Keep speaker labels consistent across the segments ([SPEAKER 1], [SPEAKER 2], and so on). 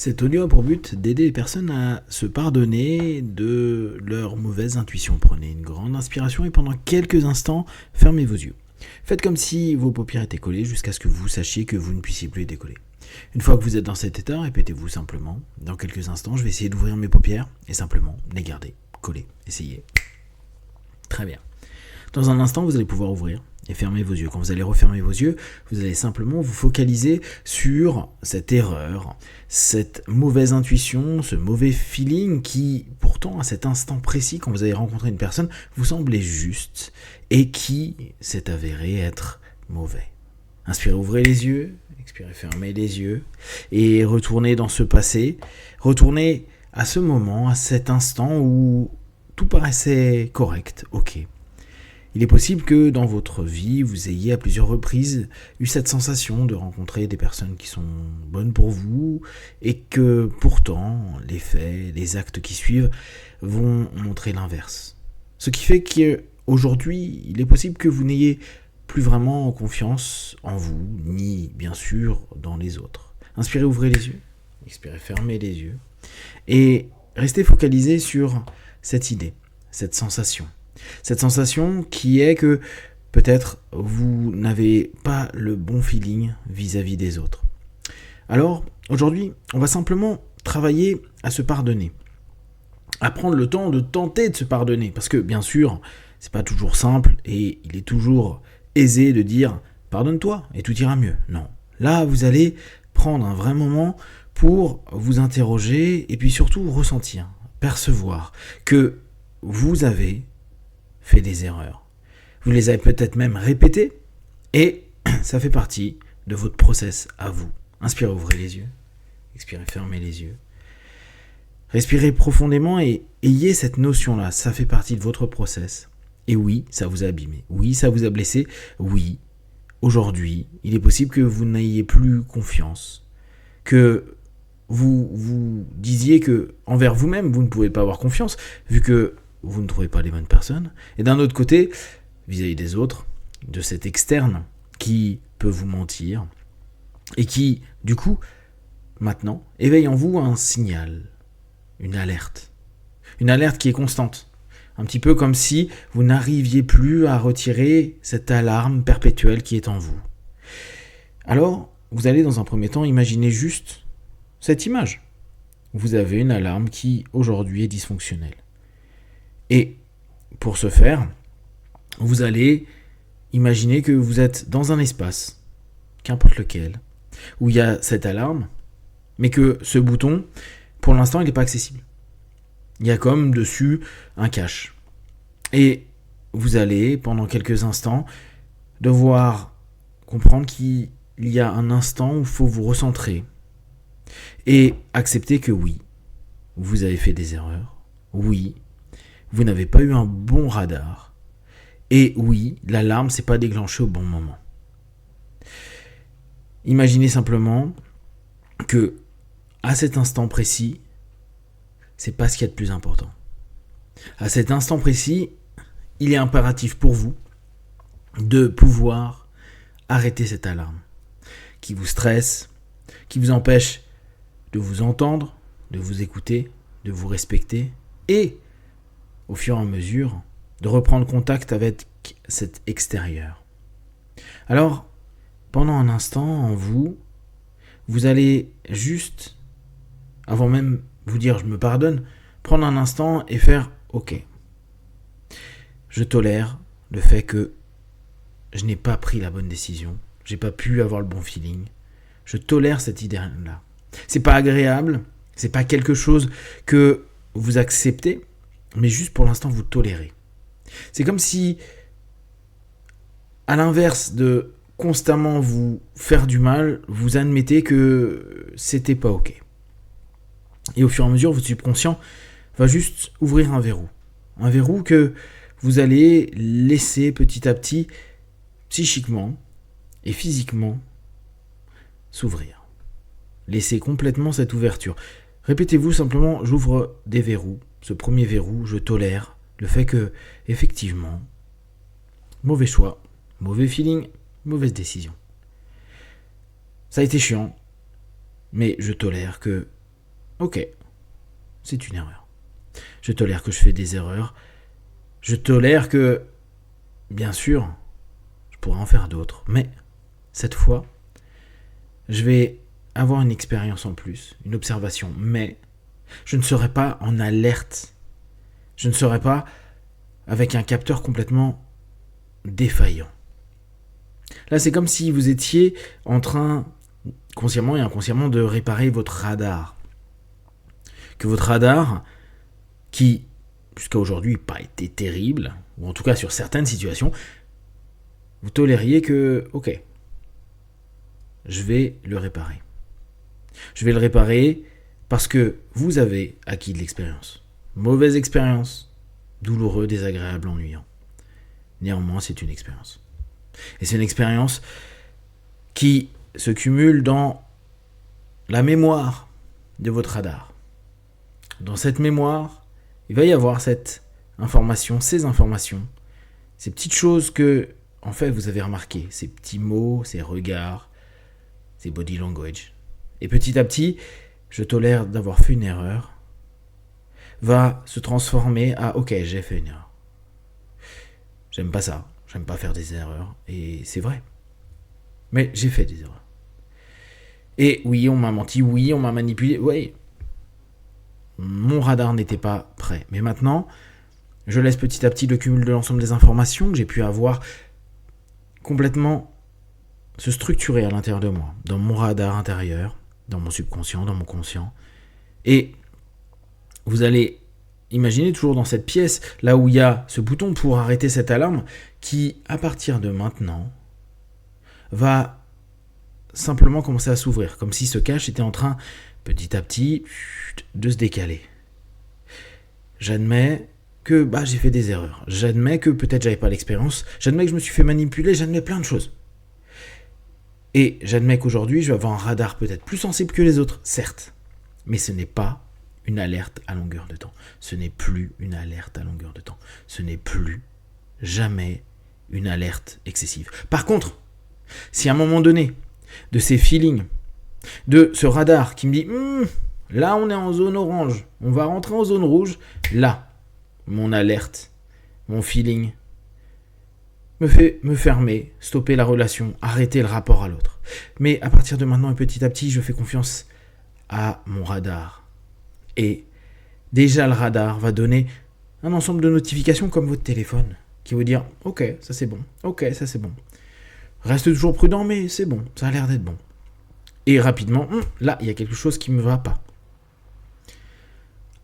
[SPEAKER 1] Cet audio a pour but d'aider les personnes à se pardonner de leurs mauvaises intuitions. Prenez une grande inspiration et pendant quelques instants, fermez vos yeux. Faites comme si vos paupières étaient collées jusqu'à ce que vous sachiez que vous ne puissiez plus les décoller. Une fois que vous êtes dans cet état, répétez-vous simplement. Dans quelques instants, je vais essayer d'ouvrir mes paupières et simplement les garder collées. Essayez. Très bien. Dans un instant, vous allez pouvoir ouvrir et fermer vos yeux. Quand vous allez refermer vos yeux, vous allez simplement vous focaliser sur cette erreur, cette mauvaise intuition, ce mauvais feeling qui, pourtant, à cet instant précis, quand vous avez rencontré une personne, vous semblait juste et qui s'est avéré être mauvais. Inspirez, ouvrez les yeux, expirez, fermez les yeux et retournez dans ce passé, retournez à ce moment, à cet instant où tout paraissait correct, ok. Il est possible que dans votre vie, vous ayez à plusieurs reprises eu cette sensation de rencontrer des personnes qui sont bonnes pour vous et que pourtant, les faits, les actes qui suivent vont montrer l'inverse. Ce qui fait qu'aujourd'hui, il est possible que vous n'ayez plus vraiment confiance en vous, ni bien sûr dans les autres. Inspirez, ouvrez les yeux, expirez, fermez les yeux et restez focalisé sur cette idée, cette sensation. Cette sensation qui est que peut-être vous n'avez pas le bon feeling vis-à-vis des autres. Alors, aujourd'hui, on va simplement travailler à se pardonner, à prendre le temps de tenter de se pardonner, parce que bien sûr, c'est pas toujours simple et il est toujours aisé de dire « pardonne-toi et tout ira mieux ». Non, là, vous allez prendre un vrai moment pour vous interroger et puis surtout ressentir, percevoir que vous avez fait des erreurs. Vous les avez peut-être même répétées et ça fait partie de votre process à vous. Inspirez, ouvrez les yeux. Expirez, fermez les yeux. Respirez profondément et ayez cette notion-là. Ça fait partie de votre process. Et oui, ça vous a abîmé. Oui, ça vous a blessé. Oui, aujourd'hui, il est possible que vous n'ayez plus confiance. Que vous disiez que envers vous-même, vous ne pouvez pas avoir confiance, vu que vous ne trouvez pas les bonnes personnes. Et d'un autre côté, vis-à-vis des autres, de cet externe qui peut vous mentir et qui, du coup, maintenant, éveille en vous un signal, une alerte qui est constante. Un petit peu comme si vous n'arriviez plus à retirer cette alarme perpétuelle qui est en vous. Alors, vous allez dans un premier temps imaginer juste cette image. Vous avez une alarme qui, aujourd'hui, est dysfonctionnelle. Et pour ce faire, vous allez imaginer que vous êtes dans un espace, qu'importe lequel, où il y a cette alarme, mais que ce bouton, pour l'instant, il n'est pas accessible. Il y a comme dessus un cache. Et vous allez, pendant quelques instants, devoir comprendre qu'il y a un instant où il faut vous recentrer et accepter que oui, vous avez fait des erreurs, oui, vous n'avez pas eu un bon radar. Et oui, l'alarme ne s'est pas déclenchée au bon moment. Imaginez simplement que, à cet instant précis, c'est pas ce qu'il y a de plus important. À cet instant précis, il est impératif pour vous de pouvoir arrêter cette alarme qui vous stresse, qui vous empêche de vous entendre, de vous écouter, de vous respecter et au fur et à mesure, de reprendre contact avec cet extérieur. Alors, pendant un instant, en vous, vous allez juste, avant même vous dire « je me pardonne », prendre un instant et faire « ok, je tolère le fait que je n'ai pas pris la bonne décision, j'ai pas pu avoir le bon feeling, je tolère cette idée-là. C'est pas agréable, c'est pas quelque chose que vous acceptez, mais juste pour l'instant vous tolérez. C'est comme si, à l'inverse de constamment vous faire du mal, vous admettez que c'était pas ok. Et au fur et à mesure, votre subconscient va juste ouvrir un verrou que vous allez laisser petit à petit, psychiquement et physiquement, s'ouvrir. Laissez complètement cette ouverture. Répétez-vous simplement, j'ouvre des verrous. Ce premier verrou, je tolère le fait que, effectivement, mauvais choix, mauvais feeling, mauvaise décision. Ça a été chiant, mais je tolère que ok, c'est une erreur. Je tolère que je fais des erreurs. Je tolère que, bien sûr, je pourrais en faire d'autres. Mais, cette fois, je vais avoir une expérience en plus, une observation. Mais, je ne serai pas en alerte. Je ne serai pas avec un capteur complètement défaillant. Là, c'est comme si vous étiez en train, consciemment et inconsciemment, de réparer votre radar. Que votre radar, qui, jusqu'à aujourd'hui, n'a pas été terrible, ou en tout cas sur certaines situations, vous tolériez que, ok, je vais le réparer. Je vais le réparer parce que vous avez acquis de l'expérience. Mauvaise expérience, douloureux, désagréable, ennuyant. Néanmoins, c'est une expérience. Et c'est une expérience qui se cumule dans la mémoire de votre radar. Dans cette mémoire, il va y avoir cette information, ces informations, ces petites choses que, en fait, vous avez remarquées, ces petits mots, ces regards, ces body language. Et petit à petit, je tolère d'avoir fait une erreur, va se transformer à ok, j'ai fait une erreur. J'aime pas ça, j'aime pas faire des erreurs, et c'est vrai. Mais j'ai fait des erreurs. Et oui, on m'a menti, oui, on m'a manipulé, oui. Mon radar n'était pas prêt. Mais maintenant, je laisse petit à petit le cumul de l'ensemble des informations que j'ai pu avoir complètement se structurer à l'intérieur de moi, dans mon radar intérieur, dans mon subconscient, dans mon conscient. Et vous allez imaginer toujours dans cette pièce, là où il y a ce bouton pour arrêter cette alarme, qui, à partir de maintenant, va simplement commencer à s'ouvrir, comme si ce cache était en train, petit à petit, de se décaler. J'admets que j'ai fait des erreurs. J'admets que peut-être j'avais pas l'expérience. J'admets que je me suis fait manipuler. J'admets plein de choses. Et j'admets qu'aujourd'hui, je vais avoir un radar peut-être plus sensible que les autres, certes. Mais ce n'est pas une alerte à longueur de temps. Ce n'est plus une alerte à longueur de temps. Ce n'est plus jamais une alerte excessive. Par contre, si à un moment donné, de ces feelings, de ce radar qui me dit là on est en zone orange, on va rentrer en zone rouge, là, mon alerte, mon feeling me fait me fermer, stopper la relation, arrêter le rapport à l'autre. Mais à partir de maintenant et petit à petit, je fais confiance à mon radar. Et déjà le radar va donner un ensemble de notifications comme votre téléphone, qui va dire ok, ça c'est bon, ok, ça c'est bon. Reste toujours prudent, mais c'est bon, ça a l'air d'être bon. Et rapidement, là, il y a quelque chose qui ne me va pas.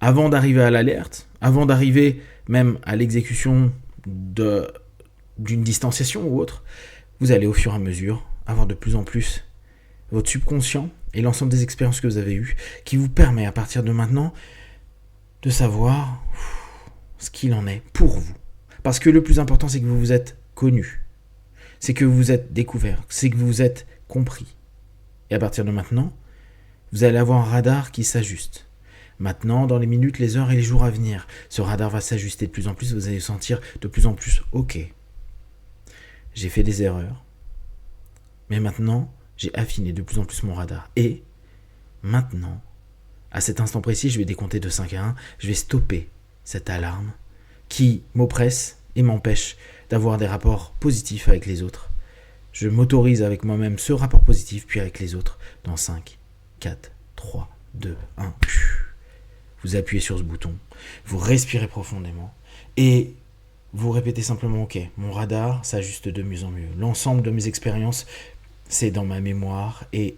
[SPEAKER 1] Avant d'arriver à l'alerte, avant d'arriver même à l'exécution d'une distanciation ou autre, vous allez au fur et à mesure avoir de plus en plus votre subconscient et l'ensemble des expériences que vous avez eues qui vous permet à partir de maintenant de savoir ce qu'il en est pour vous. Parce que le plus important, c'est que vous vous êtes connu. C'est que vous vous êtes découvert. C'est que vous vous êtes compris. Et à partir de maintenant, vous allez avoir un radar qui s'ajuste. Maintenant, dans les minutes, les heures et les jours à venir, ce radar va s'ajuster de plus en plus. Vous allez sentir de plus en plus, ok, j'ai fait des erreurs. Mais maintenant, j'ai affiné de plus en plus mon radar. Et maintenant, à cet instant précis, je vais décompter de 5 à 1. Je vais stopper cette alarme qui m'oppresse et m'empêche d'avoir des rapports positifs avec les autres. Je m'autorise avec moi-même ce rapport positif, puis avec les autres, dans 5, 4, 3, 2, 1. Vous appuyez sur ce bouton, vous respirez profondément, et vous répétez simplement, ok, mon radar s'ajuste de mieux en mieux. L'ensemble de mes expériences, c'est dans ma mémoire, et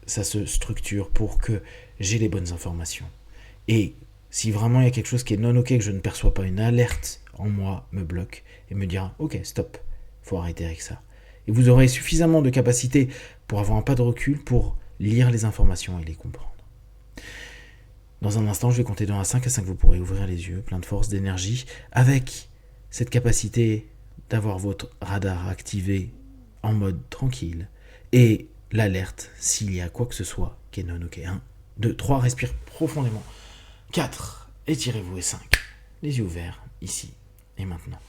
[SPEAKER 1] ça se structure pour que j'ai les bonnes informations. Et si vraiment il y a quelque chose qui est non ok, que je ne perçois pas, une alerte en moi me bloque, et me dira, ok, stop, faut arrêter avec ça. Et vous aurez suffisamment de capacité pour avoir un pas de recul, pour lire les informations et les comprendre. Dans un instant, je vais compter de 1 à 5. À 5, vous pourrez ouvrir les yeux, plein de force, d'énergie, avec cette capacité d'avoir votre radar activé en mode tranquille, et l'alerte s'il y a quoi que ce soit qui est non ok. 1, 2, 3, respire profondément. 4, étirez-vous, et 5, les yeux ouverts, ici et maintenant.